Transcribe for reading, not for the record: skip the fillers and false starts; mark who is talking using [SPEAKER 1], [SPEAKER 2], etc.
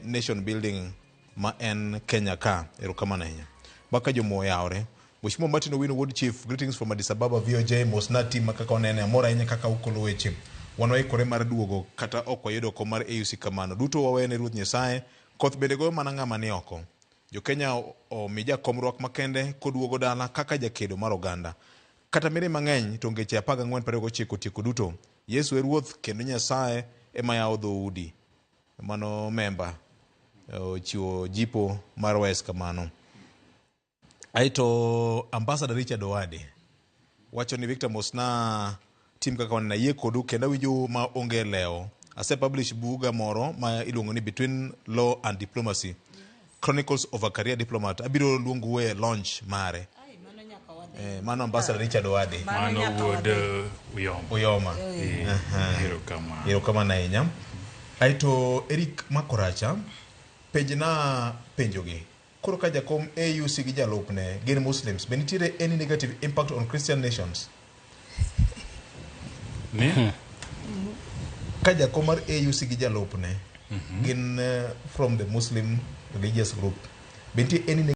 [SPEAKER 1] nation building ma en Kenya ka. Erokamano ahinya. Baka jomo yaore. Mheshimiwa Martin Owino, Ward Chief, greetings from Addis Ababa, VOJ, mosna team makaka onene, amora ahinya kaka ukolo weche. Wanoikore mar duogo kata ok wayudo kom mar AUC kamano. Duto wawene Ruoth Nyasaye, koth bende goyo mana ng'ama ni oko. Jo Kenya omi jakom rwak makende koduogo dala kaka jakedo mar oganda. Kata mire mang'eny to ngeche 14:29 tieko duto. Yesu e Ruoth kendo Nyasaye ema yawo dhoudi. Mano member chiwo jipo mar West kamano. Aito Ambassador Richard Owade wacho ni Victor Mosna team kaka wana yie kodu kenda winjo ma onge leo. Ase publish buga moro ma iluongo ni Between Law and Diplomacy, Chronicles of a Career Diplomat. Abiro luongo we launch mare. Mano Ambassador Richard Owade.
[SPEAKER 2] Mano would
[SPEAKER 1] Uyoma. Erokamano ahinya. Aito Eric Makoracha penjna penjogi. Koro ka jakom AUC gi jalupne gin Muslims, be nitiere any negative impact on Christian nations?
[SPEAKER 2] Ne?
[SPEAKER 1] Ka jakom mar AUC gi jalupne gin from the Muslim religious group, be nitiere any